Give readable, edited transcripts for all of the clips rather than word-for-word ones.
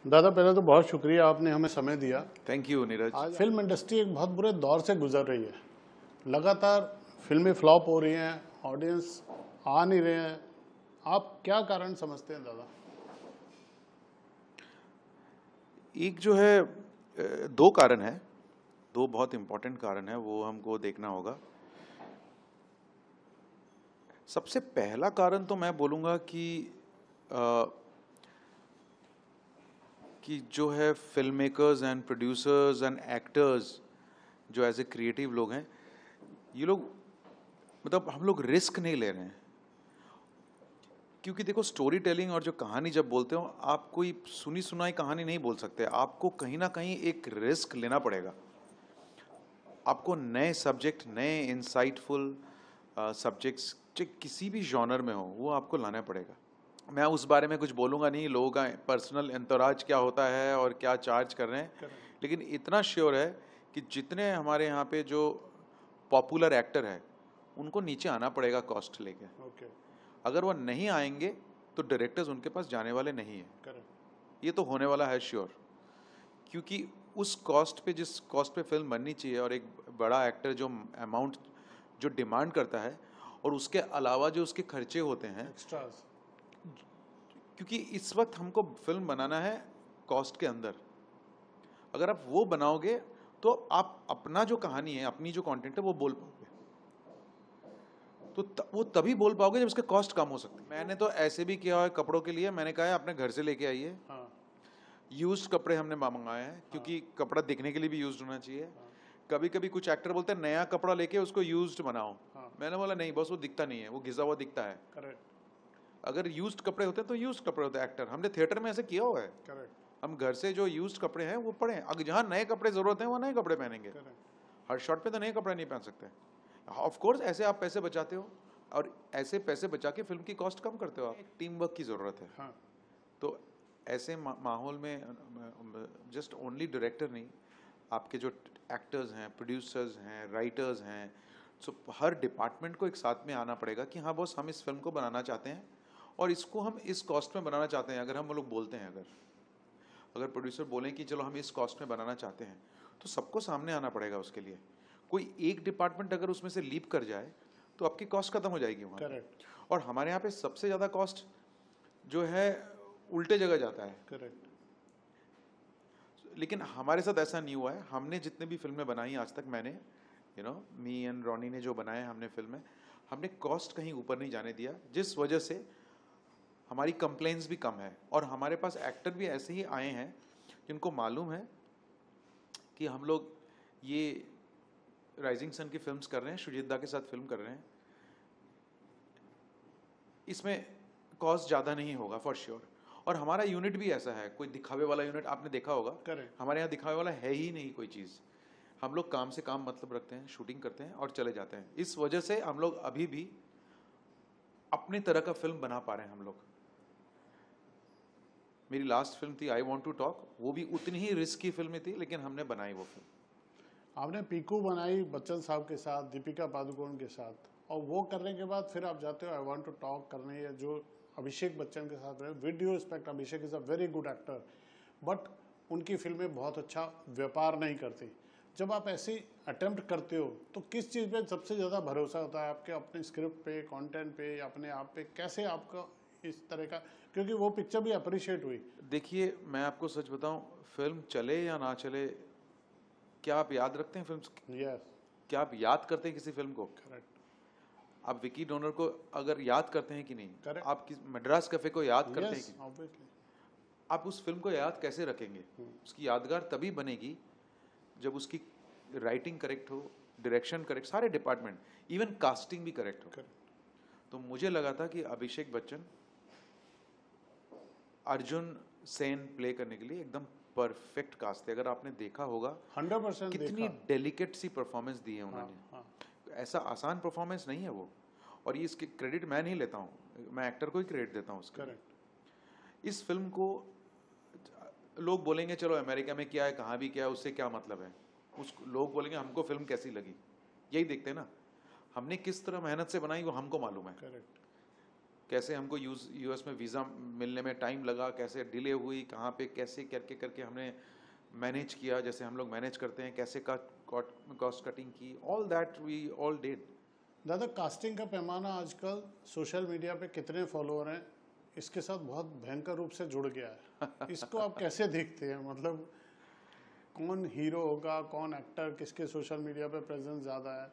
दादा, पहले तो बहुत शुक्रिया, आपने हमें समय दिया। Thank you Neeraj. आज फिल्म इंडस्ट्री एक बहुत बुरे दौर से गुजर रही है। लगातार फिल्में फ्लॉप हो रही हैं, ऑडियंस आ नहीं रहे हैं। आप क्या कारण समझते हैं दादा? एक जो है दो कारण है, दो बहुत इंपॉर्टेंट कारण है, वो हमको देखना होगा। सबसे पहला कारण तो मैं बोलूँगा कि जो है film makers and producers and actors जो एज ए क्रिएटिव लोग हैं, ये लोग मतलब हम लोग रिस्क नहीं ले रहे हैं। क्योंकि देखो, स्टोरी टेलिंग और जो कहानी जब बोलते हो, आप कोई सुनी सुनाई कहानी नहीं बोल सकते। आपको कहीं ना कहीं एक रिस्क लेना पड़ेगा। आपको नए सब्जेक्ट, नए इंसाइटफुल सब्जेक्ट्स जो किसी भी जॉनर में हो, वो आपको लाना पड़ेगा। मैं उस बारे में कुछ बोलूँगा नहीं, लोगों का पर्सनल एंतोराज क्या होता है और क्या चार्ज कर रहे हैं, लेकिन इतना श्योर है कि जितने हमारे यहाँ पे जो पॉपुलर एक्टर है, उनको नीचे आना पड़ेगा कॉस्ट लेके। अगर वो नहीं आएंगे तो डायरेक्टर्स उनके पास जाने वाले नहीं हैं। ये तो होने वाला है श्योर, क्योंकि उस कॉस्ट पे, जिस कॉस्ट पे फिल्म बननी चाहिए, और एक बड़ा एक्टर जो अमाउंट जो डिमांड करता है, और उसके अलावा जो उसके खर्चे होते हैं एक्स्ट्रास, क्योंकि इस वक्त हमको फिल्म बनाना है कॉस्ट के अंदर। अगर आप वो बनाओगे तो आप अपना जो कहानी है, अपनी जो कंटेंट है, वो बोल पाओगे। तो वो तभी बोल पाओगे जब उसके कॉस्ट कम हो सकते हैं। मैंने तो ऐसे भी किया है कपड़ों के लिए। मैंने कहा है अपने घर से लेके आइए। यूज्ड कपड़े हमने मंगाए हैं, क्योंकि कपड़ा दिखने के लिए भी यूज्ड होना चाहिए। कभी कभी कुछ एक्टर बोलते हैं नया कपड़ा लेके उसको यूज्ड बनाओ। मैंने बोला नहीं बस, वो दिखता नहीं है, वो घिसा हुआ दिखता है। अगर यूज्ड कपड़े होते हैं तो यूज्ड कपड़े होते हैं। एक्टर, हमने थिएटर में ऐसे किया हुआ है। हम घर से जो यूज्ड कपड़े हैं वो पड़े हैं, अगर जहाँ नए कपड़े जरूरत है वो नए कपड़े पहनेंगे। हर शॉट पे तो नए कपड़े नहीं पहन सकते। ऑफ कोर्स ऐसे आप पैसे बचाते हो, और ऐसे पैसे बचा के फिल्म की कॉस्ट कम करते हो। आप टीम वर्क की जरूरत है। तो ऐसे माहौल में जस्ट ओनली डायरेक्टर नहीं, आपके जो एक्टर्स हैं, प्रोड्यूसर्स हैं, राइटर्स हैं, सो हर डिपार्टमेंट को एक साथ में आना पड़ेगा कि हाँ बॉस, हम इस फिल्म को बनाना चाहते हैं और इसको हम इस कॉस्ट में बनाना चाहते हैं। अगर हम लोग बोलते हैं, अगर प्रोड्यूसर बोलें कि चलो हम इस कॉस्ट में बनाना चाहते हैं, तो सबको सामने आना पड़ेगा उसके लिए। कोई एक डिपार्टमेंट अगर उसमें से लीप कर जाए तो आपकी कॉस्ट खत्म हो जाएगी वहाँ। और हमारे यहाँ पे सबसे ज़्यादा कॉस्ट जो है उल्टे जगह जाता है। लेकिन हमारे साथ ऐसा नहीं हुआ है। हमने जितने भी फिल्में बनाई आज तक, मैंने मी एंड रॉनी ने जो बनाए हमने फिल्में, हमने कॉस्ट कहीं ऊपर नहीं जाने दिया, जिस वजह से हमारी कंप्लेंट्स भी कम है। और हमारे पास एक्टर भी ऐसे ही आए हैं जिनको मालूम है कि हम लोग ये राइजिंग सन की फिल्म्स कर रहे हैं, सुजीत दा के साथ फिल्म कर रहे हैं, इसमें कॉस्ट ज़्यादा नहीं होगा फॉर श्योर। और हमारा यूनिट भी ऐसा है, कोई दिखावे वाला यूनिट आपने देखा होगा। हमारे यहाँ दिखावे वाला है ही नहीं कोई चीज़। हम लोग काम से काम मतलब रखते हैं, शूटिंग करते हैं और चले जाते हैं। इस वजह से हम लोग अभी भी अपने तरह का फिल्म बना पा रहे हैं। हम लोग, मेरी लास्ट फिल्म थी आई वॉन्ट टू टॉक, वो भी उतनी ही रिस्की फिल्म थी, लेकिन हमने बनाई वो फिल्म। आपने पीकू बनाई बच्चन साहब के साथ, दीपिका पादुकोण के साथ, और वो करने के बाद फिर आप जाते हो आई वांट टू टॉक करने, या जो अभिषेक बच्चन के साथ रहे। With due respect, Abhishek is a very good actor, but उनकी फिल्में बहुत अच्छा व्यापार नहीं करती। जब आप ऐसी अटेम्प्ट करते हो तो किस चीज़ पे सबसे ज़्यादा भरोसा होता है आपके? अपने स्क्रिप्ट पे, कंटेंट पे, या अपने आप पे? कैसे आपका इस तरह का, क्योंकि वो पिक्चर भी अप्रिशिएट हुई। देखिए, मैं आपको सच बताऊं, फिल्म चले या ना चले, क्या आप याद रखते हैं फिल्म? यस। क्या आप याद करते हैं किसी फिल्म को? करेक्ट। आप विकी डोनर को अगर याद करते हैं कि नहीं? Correct. आप मद्रास कैफे को याद करते हैं Yes, कि नहीं? obviously. आप उस फिल्म को याद कैसे रखेंगे? उसकी यादगार तभी बनेगी जब उसकी राइटिंग करेक्ट हो, डायरेक्शन करेक्ट, सारे डिपार्टमेंट, इवन कास्टिंग भी करेक्ट हो। तो मुझे लगा था कि अभिषेक बच्चन अर्जुन सेन प्ले करने के लिए एकदम परफेक्ट कास्ट है। अगर आपने देखा होगा 100% कितनी देखा। डेलिकेट सी परफॉर्मेंस दी है उन्होंने। ऐसा आसान परफॉर्मेंस नहीं है वो, और ये इसके क्रेडिट मैं नहीं लेता हूँ, मैं एक्टर को ही क्रेडिट देता हूँ उसके लिए। इस फिल्म को लोग बोलेंगे चलो अमेरिका में क्या है, कहाँ भी क्या है, उससे क्या मतलब है। उस लोग बोलेंगे हमको फिल्म कैसी लगी, यही देखते हैं ना। हमने किस तरह मेहनत से बनाई वो हमको मालूम है। कैसे हमको यूएस में वीज़ा मिलने में टाइम लगा, कैसे डिले हुई, कहाँ पे कैसे करके करके हमने मैनेज किया, जैसे हम लोग मैनेज करते हैं, कैसे कॉस्ट कटिंग की, all that we all did. दादा, कास्टिंग का पैमाना आजकल सोशल मीडिया पे कितने फॉलोअर हैं, इसके साथ बहुत भयंकर रूप से जुड़ गया है। इसको आप कैसे देखते हैं? मतलब कौन हीरो होगा, कौन एक्टर, किसके सोशल मीडिया पे प्रेजेंस ज़्यादा है?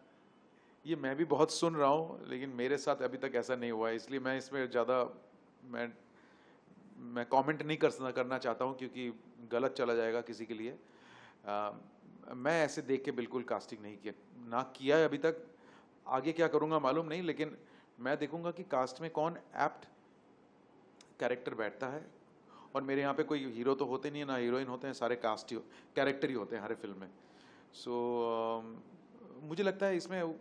ये मैं भी बहुत सुन रहा हूँ, लेकिन मेरे साथ अभी तक ऐसा नहीं हुआ है, इसलिए मैं इसमें ज़्यादा मैं कमेंट नहीं करना चाहता हूँ, क्योंकि गलत चला जाएगा किसी के लिए। मैं ऐसे देख के बिल्कुल कास्टिंग नहीं किया है अभी तक। आगे क्या करूँगा मालूम नहीं, लेकिन मैं देखूँगा कि कास्ट में कौन एप्ट कैरेक्टर बैठता है। और मेरे यहाँ पे कोई हीरो तो होते नहीं है, ना हीरोइन होते हैं, सारे कास्ट ही कैरेक्टर ही होते हैं हर फिल्म में। सो मुझे लगता है इसमें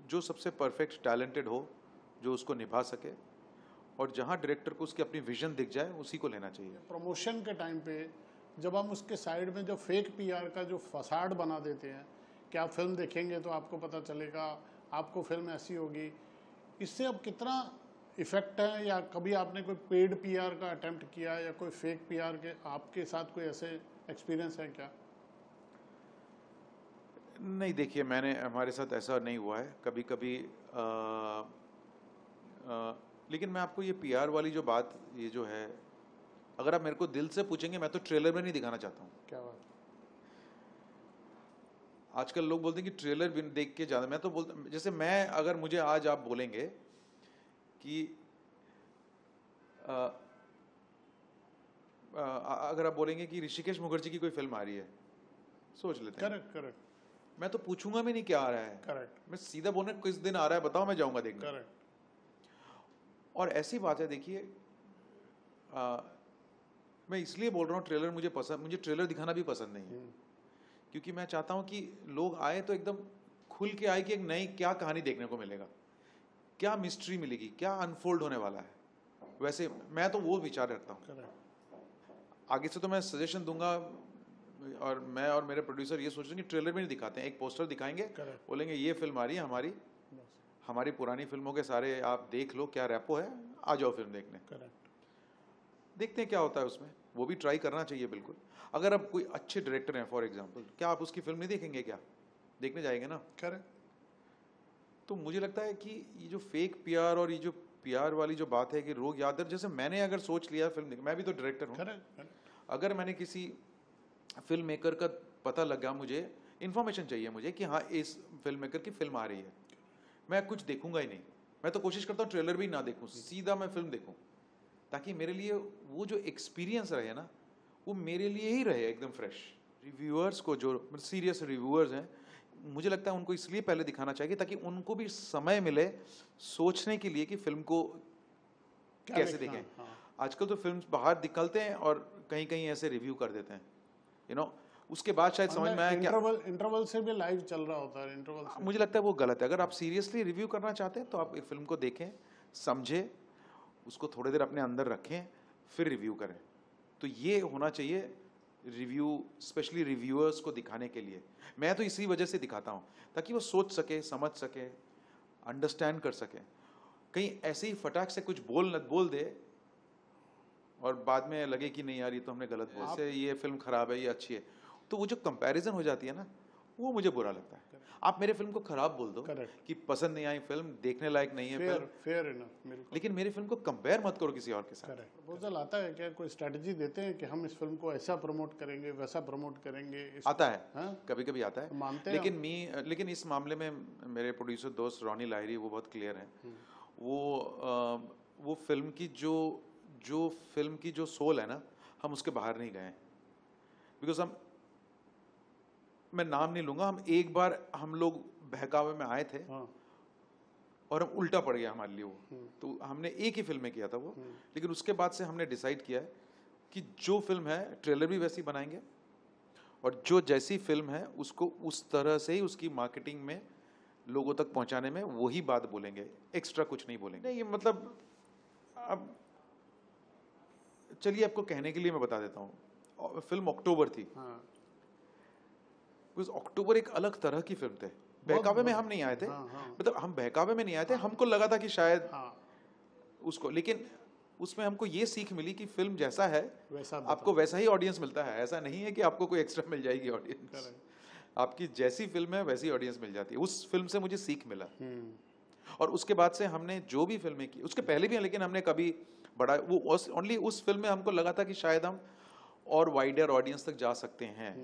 जो सबसे परफेक्ट टैलेंटेड हो, जो उसको निभा सके, और जहाँ डायरेक्टर को उसकी अपनी विजन दिख जाए, उसी को लेना चाहिए। प्रमोशन के टाइम पे जब हम उसके साइड में जो फेक पीआर का जो फसाड बना देते हैं कि आप फिल्म देखेंगे तो आपको पता चलेगा, आपको फिल्म ऐसी होगी, इससे अब कितना इफेक्ट है? या कभी आपने कोई पेड पीआर का अटेम्प्ट किया है, या कोई फेक पीआर के आपके साथ कोई ऐसे एक्सपीरियंस है क्या? नहीं, देखिए, हमारे साथ ऐसा नहीं हुआ है कभी कभी। लेकिन मैं आपको ये पीआर वाली जो बात, ये जो है, अगर आप मेरे को दिल से पूछेंगे, मैं तो ट्रेलर में नहीं दिखाना चाहता हूँ। क्या बात? आजकल लोग बोलते हैं कि ट्रेलर भी देख के ज़्यादा, मैं तो बोलता, जैसे मैं, अगर मुझे आज आप बोलेंगे कि अगर आप बोलेंगे कि ऋषिकेश मुखर्जी की कोई फिल्म आ रही है, सोच लेते हैं। Correct correct. मैं तो पूछूंगा भी नहीं क्या आ रहा है। करेक्ट। मैं सीधा बोलने, किस दिन आ रहा है बताओ, मैं जाऊंगा देखने। करेक्ट। और ऐसी बात है, देखिए, मैं इसलिए बोल रहा हूँ ट्रेलर मुझे ट्रेलर दिखाना भी पसंद नहीं है, क्योंकि मैं चाहता हूँ कि लोग आए तो एकदम खुल के आए कि एक नई क्या कहानी देखने को मिलेगा, क्या मिस्ट्री मिलेगी, क्या अनफोल्ड होने वाला है। वैसे मैं तो वो विचार रखता हूँ। आगे से तो मैं सजेशन दूंगा, और मैं और मेरे प्रोड्यूसर ये सोच रहे हैं कि ट्रेलर में नहीं दिखाते हैं, एक पोस्टर दिखाएंगे, बोलेंगे ये फिल्म आ रही है हमारी पुरानी फिल्मों के सारे आप देख लो, क्या रैपो है, आ जाओ फिल्म देखने। देखते हैं क्या होता है उसमें, वो भी ट्राई करना चाहिए बिल्कुल। अगर आप कोई अच्छे डायरेक्टर हैं फॉर एग्जांपल, क्या आप उसकी फिल्म नहीं देखेंगे? क्या देखने जाएंगे ना? तो मुझे लगता है कि ये जो फेक पीआर और ये जो पीआर वाली जो बात है कि लोग याद है, जैसे मैंने अगर सोच लिया फिल्म मैं भी तो डायरेक्टर हूँ, अगर मैंने किसी फिल्म मेकर का पता लगा, मुझे इन्फॉर्मेशन चाहिए मुझे कि हाँ इस फिल्म मेकर की फिल्म आ रही है, मैं कुछ देखूंगा ही नहीं। मैं तो कोशिश करता हूँ ट्रेलर भी ना देखूं, सीधा मैं फिल्म देखूं, ताकि मेरे लिए वो जो एक्सपीरियंस रहे ना, वो मेरे लिए ही रहे एकदम फ्रेश। रिव्यूअर्स को, जो सीरियस रिव्यूअर्स हैं, मुझे लगता है उनको इसलिए पहले दिखाना चाहिए ताकि उनको भी समय मिले सोचने के लिए कि फिल्म को कैसे देखें। आजकल तो फिल्म बाहर निकलते हैं और कहीं कहीं ऐसे रिव्यू कर देते हैं, उसके बाद शायद समझ में आया क्या इंटरवल से भी लाइव चल रहा होता है, इंटरवल से। मुझे लगता है वो गलत है। अगर आप सीरियसली रिव्यू करना चाहते हैं तो आप एक फिल्म को देखें, समझें, उसको थोड़ी देर अपने अंदर रखें, फिर रिव्यू करें। तो ये होना चाहिए रिव्यू, स्पेशली रिव्यूअर्स को दिखाने के लिए। मैं तो इसी वजह से दिखाता हूँ ताकि वो सोच सके, समझ सके, अंडरस्टैंड कर सके। कहीं ऐसे ही फटाक से कुछ बोल दे और बाद में लगे कि नहीं यार ये तो हमने गलत बोला, से ये फिल्म खराब है, ये अच्छी है, तो वो जो कंपैरिजन हो जाती है ना, वो मुझे बुरा लगता है। आप मेरे फिल्म को खराब बोल दो कि पसंद नहीं आई फिल्म, देखने लायक नहीं है फिल्म, फेयर इनफ, लेकिन मेरी फिल्म को कंपेयर मत करो किसी और के साथ। प्रपोजल आता है क्या, कोई स्ट्रेटजी देते हैं कि हम इस फिल्म को ऐसा प्रमोट करेंगे, वैसा प्रमोट करेंगे? आता है, कभी कभी आता है, मानते हैं। लेकिन इस मामले में मेरे प्रोड्यूसर दोस्त रॉनी लाहिरी वो बहुत क्लियर हैं। वो फिल्म की जो फिल्म की जो सोल है ना, हम उसके बाहर नहीं गए, बिकॉज मैं नाम नहीं लूंगा, एक बार हम लोग बहकावे में आए थे और हम उल्टा पड़ गया हमारे लिए वो, तो हमने एक ही फिल्म में किया था वो, लेकिन उसके बाद से हमने डिसाइड किया है कि जो फिल्म है ट्रेलर भी वैसी बनाएंगे और जो जैसी फिल्म है उसको उस तरह से ही उसकी मार्केटिंग में लोगों तक पहुंचाने में वही बात बोलेंगे, एक्स्ट्रा कुछ नहीं बोलेंगे। ये मतलब, अब चलिए आपको कहने के लिए मैं बता देता हूँ, फिल्म अक्टूबर थी। अक्टूबर एक अलग तरह की फिल्म थे। बहकावे में हम नहीं आए थे, मतलब हम बहकावे में नहीं आए थे, हमको लगा था कि शायद उसको, लेकिन उसमें हमको ये सीख मिली कि फिल्म जैसा है वैसा आपको वैसा ही ऑडियंस मिलता है। ऐसा नहीं है कि आपको कोई एक्स्ट्रा मिल जाएगी ऑडियंस, आपकी जैसी फिल्म है वैसी ऑडियंस मिल जाती है। उस फिल्म से मुझे सीख मिला, और उसके बाद से हमने जो भी फिल्में की, उसके पहले भी, लेकिन हमने कभी बड़ा वो ओनली उस फिल्म में हमको लगा था कि शायद हम और वाइडर ऑडियंस तक जा सकते हैं।